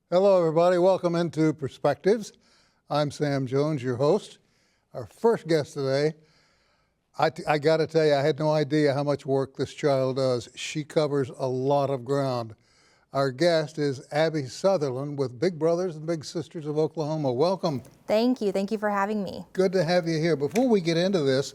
Hello, everybody. Welcome into Perspectives. I'm Sam Jones, your host. Our first guest today, I got to tell you, I had no idea how much work this child does. She covers a lot of ground. Our guest is Abi Sutherland with Big Brothers and Big Sisters of Oklahoma. Welcome. Thank you. Thank you for having me. Good to have you here. Before we get into this,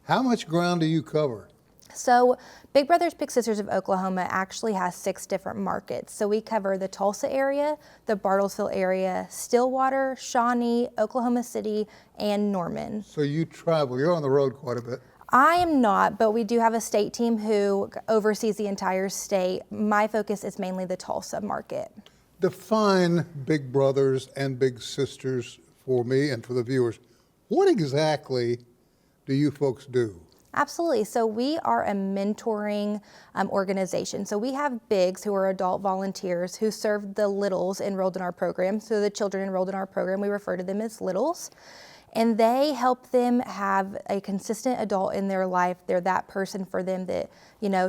how much ground do you cover? So Big Brothers Big Sisters of Oklahoma actually has 6 different markets. So we cover the Tulsa area, the Bartlesville area, Stillwater, Shawnee, Oklahoma City, and Norman. So you travel. You're on the road quite a bit. I am not, but we do have a state team who oversees the entire state. My focus is mainly the Tulsa market. Define Big Brothers and Big Sisters for me and for the viewers. What exactly do you folks do? Absolutely. So we are a mentoring organization. So we have bigs who are adult volunteers who serve the littles enrolled in our program. So the children enrolled in our program, we refer to them as littles. And they help them have a consistent adult in their life. They're that person for them that,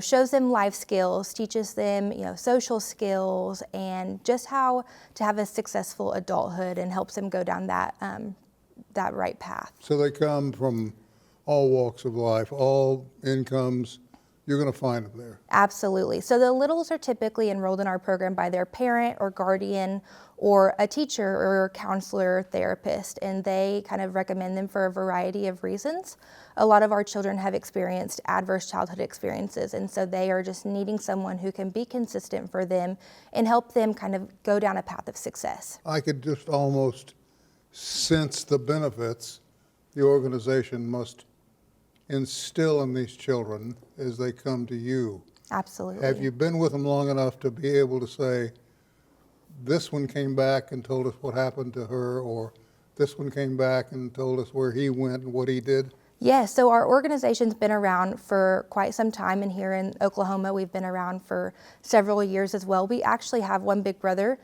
shows them life skills, teaches them, social skills, and just how to have a successful adulthood, and helps them go down that right path. So they come from all walks of life, all incomes. You're going to find them there. Absolutely. So the littles are typically enrolled in our program by their parent or guardian or a teacher or counselor or therapist, and they kind of recommend them for a variety of reasons. A lot of our children have experienced adverse childhood experiences, and so they are just needing someone who can be consistent for them and help them kind of go down a path of success. I could just almost sense the benefits the organization must instill in these children as they come to you. Absolutely. Have you been with them long enough to be able to say, this one came back and told us what happened to her, or this one came back and told us where he went and what he did? Yes, so our organization's been around for quite some time, and here in Oklahoma we've been around for several years as well. We actually have one big brother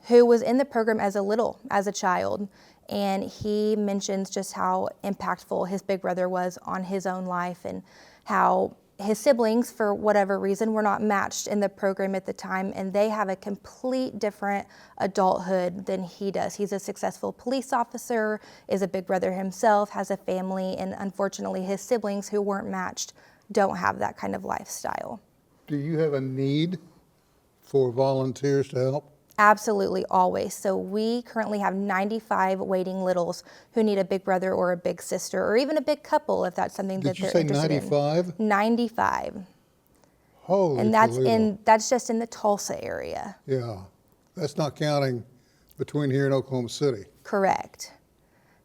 who was in the program as a child, and he mentions just how impactful his big brother was on his own life, and how his siblings, for whatever reason, were not matched in the program at the time, and they have a complete different adulthood than he does. He's a successful police officer, is a big brother himself, has a family, and unfortunately his siblings who weren't matched don't have that kind of lifestyle. Do you have a need for volunteers to help? Absolutely, always. So we currently have 95 waiting littles who need a big brother or a big sister, or even a big couple if that's something that they're interested in. Did you say 95? 95. Holy And that's just in the Tulsa area. Yeah, that's not counting between here and Oklahoma City. Correct.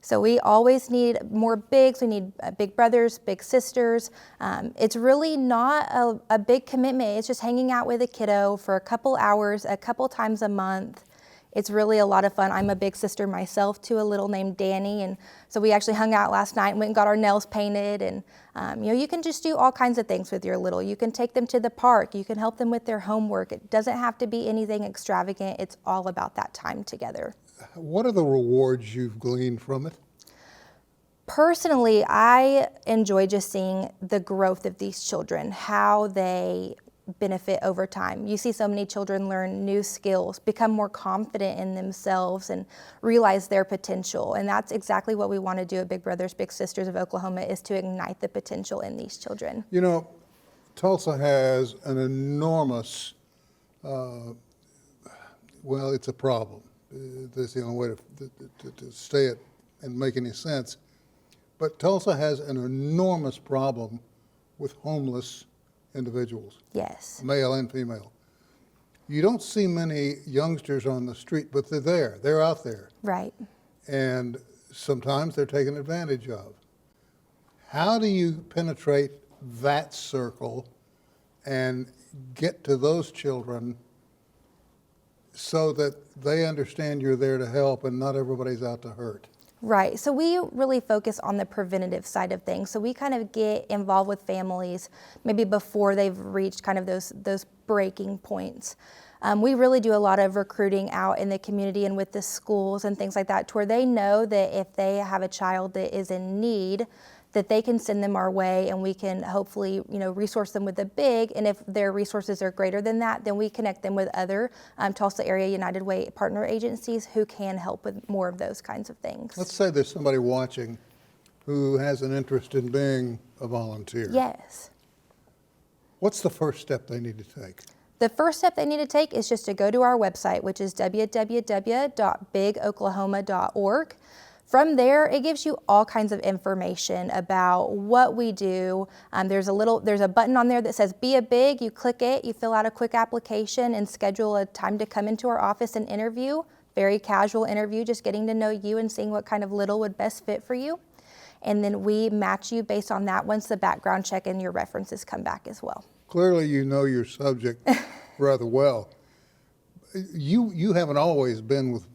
So we always need more bigs. We need big brothers, big sisters. It's really not a big commitment. It's just hanging out with a kiddo for a couple hours, a couple times a month. It's really a lot of fun. I'm a big sister myself to a little named Danny, and so we actually hung out last night and went and got our nails painted. And you can just do all kinds of things with your little. You can take them to the park. You can help them with their homework. It doesn't have to be anything extravagant. It's all about that time together. What are the rewards you've gleaned from it? Personally, I enjoy just seeing the growth of these children, how they benefit over time. You see so many children learn new skills, become more confident in themselves, and realize their potential. And that's exactly what we want to do at Big Brothers Big Sisters of Oklahoma, is to ignite the potential in these children. You know, Tulsa has an enormous, it's a problem. That's the only way to say it and make any sense. But Tulsa has an enormous problem with homeless individuals. Yes. Male and female. You don't see many youngsters on the street, but they're there. They're out there. Right. And sometimes they're taken advantage of. How do you penetrate that circle and get to those children so that they understand you're there to help and not everybody's out to hurt? Right. So we really focus on the preventative side of things. So we kind of get involved with families maybe before they've reached kind of those breaking points. We really do a lot of recruiting out in the community and with the schools and things like that, to where they know that if they have a child that is in need, that they can send them our way, and we can hopefully, resource them with the big. And if their resources are greater than that, then we connect them with other Tulsa Area United Way partner agencies who can help with more of those kinds of things. Let's say there's somebody watching who has an interest in being a volunteer. Yes. What's the first step they need to take? The first step they need to take is just to go to our website, which is www.bigoklahoma.org. From there, it gives you all kinds of information about what we do. There's a button on there that says Be a Big. You click it, you fill out a quick application and schedule a time to come into our office and interview. Very casual interview, just getting to know you and seeing what kind of little would best fit for you. And then we match you based on that once the background check and your references come back as well. Clearly you know your subject rather well. You haven't always been with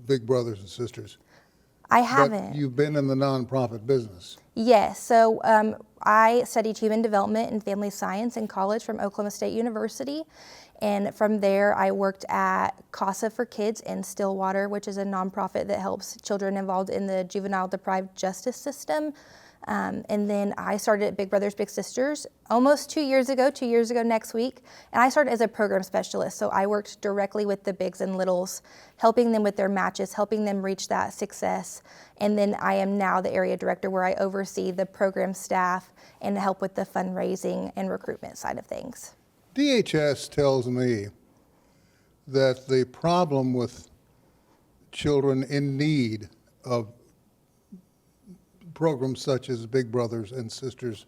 big brothers and sisters. I haven't. But you've been in the nonprofit business. Yes. So I studied human development and family science in college from Oklahoma State University. And from there, I worked at CASA for Kids in Stillwater, which is a nonprofit that helps children involved in the juvenile deprived justice system. And then I started at Big Brothers Big Sisters almost 2 years ago next week. And I started as a program specialist. So I worked directly with the bigs and littles, helping them with their matches, helping them reach that success. And then I am now the area director where I oversee the program staff and help with the fundraising and recruitment side of things. DHS tells me that the problem with children in need of programs such as Big Brothers and Sisters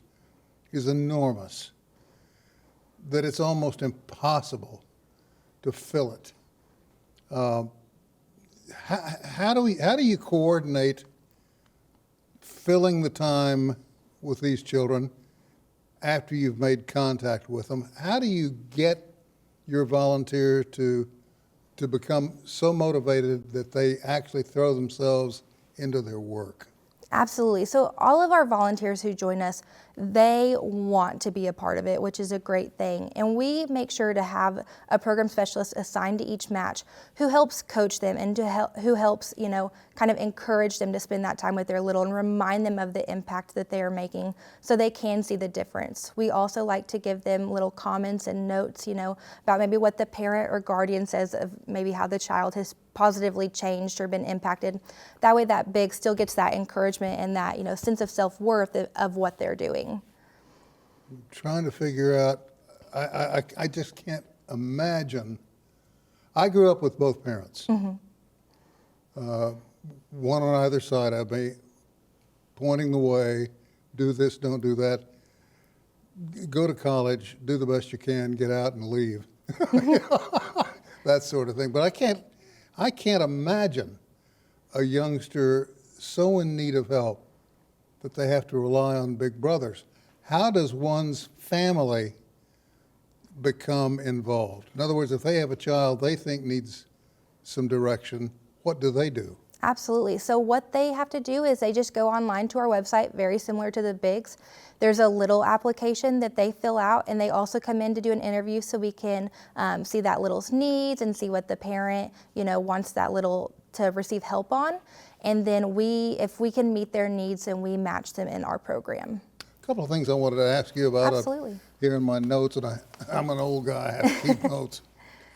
is enormous, that it's almost impossible to fill it. How do you coordinate filling the time with these children after you've made contact with them? How do you get your volunteer to become so motivated that they actually throw themselves into their work? Absolutely. So all of our volunteers who join us, they want to be a part of it, which is a great thing. And we make sure to have a program specialist assigned to each match who helps coach them and who helps, kind of encourage them to spend that time with their little and remind them of the impact that they are making so they can see the difference. We also like to give them little comments and notes, about maybe what the parent or guardian says of maybe how the child has positively changed or been impacted. That way that big still gets that encouragement and that, sense of self-worth of what they're doing. I'm trying to figure out, I just can't imagine. I grew up with both parents. Mm-hmm. One on either side of me, pointing the way, do this, don't do that. Go to college, do the best you can, get out and leave. That sort of thing. But I can't imagine a youngster so in need of help that they have to rely on Big Brothers. How does one's family become involved? In other words, if they have a child they think needs some direction, what do they do? Absolutely. So what they have to do is they just go online to our website, very similar to the bigs. There's a little application that they fill out, and they also come in to do an interview so we can see that little's needs and see what the parent, wants that little to receive help on. And then if we can meet their needs, then we match them in our program. A couple of things I wanted to ask you about. Absolutely. Here in my notes, and I'm an old guy, I have to keep notes.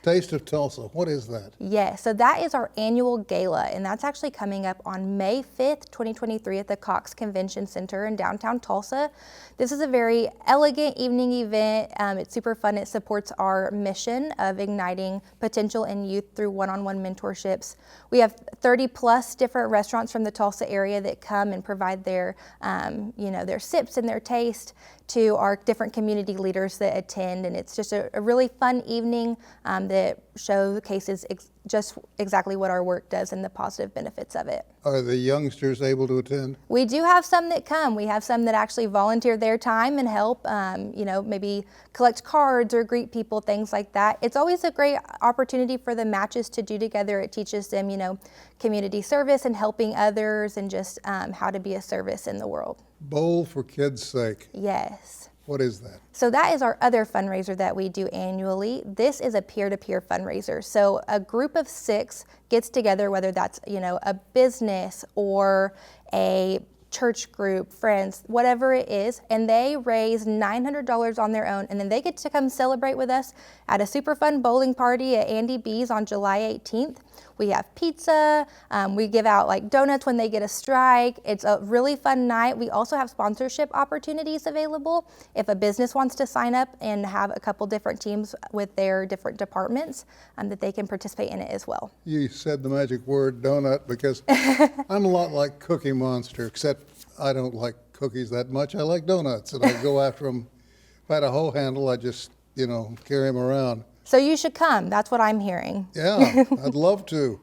Taste of Tulsa, what is that? Yes, so that is our annual gala, and that's actually coming up on May 5th, 2023 at the Cox Convention Center in downtown Tulsa. This is a very elegant evening event. It's super fun. It supports our mission of igniting potential in youth through one-on-one mentorships. We have 30 plus different restaurants from the Tulsa area that come and provide their, their sips and their taste to our different community leaders that attend, and it's just a really fun evening that showcases just exactly what our work does and the positive benefits of it. Are the youngsters able to attend? We do have some that come. We have some that actually volunteer their time and help, maybe collect cards or greet people, things like that. It's always a great opportunity for the matches to do together. It teaches them, community service and helping others and just how to be a service in the world. Bowl for Kids' Sake. Yes. What is that? So that is our other fundraiser that we do annually. This is a peer-to-peer fundraiser. So a group of 6 gets together, whether that's, a business or a church group, friends, whatever it is, and they raise $900 on their own, and then they get to come celebrate with us at a super fun bowling party at Andy B's on July 18th. We have pizza, we give out like donuts when they get a strike. It's a really fun night. We also have sponsorship opportunities available if a business wants to sign up and have a couple different teams with their different departments that they can participate in it as well. You said the magic word donut because I'm a lot like Cookie Monster, except I don't like cookies that much. I like donuts, and I go after them. If I had a hoe handle, I just, carry them around. So you should come. That's what I'm hearing. Yeah, I'd love to.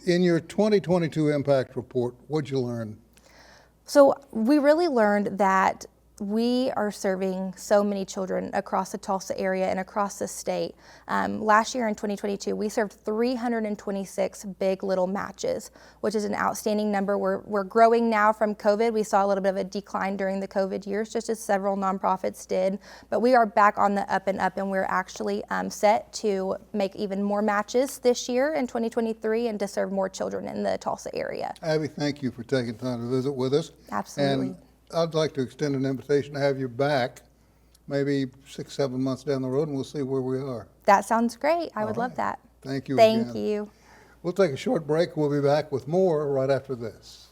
In your 2022 impact report, what'd you learn? So we really learned that we are serving so many children across the Tulsa area and across the state. Last year in 2022, we served 326 big little matches, which is an outstanding number. We're growing now from COVID. We saw a little bit of a decline during the COVID years, just as several nonprofits did. But we are back on the up and up, and we're actually set to make even more matches this year in 2023 and to serve more children in the Tulsa area. Abby, thank you for taking time to visit with us. Absolutely. And I'd like to extend an invitation to have you back maybe 6-7 months down the road, and we'll see where we are. That sounds great. I would love that. Thank you Thank again. you. We'll take a short break. We'll be back with more right after this.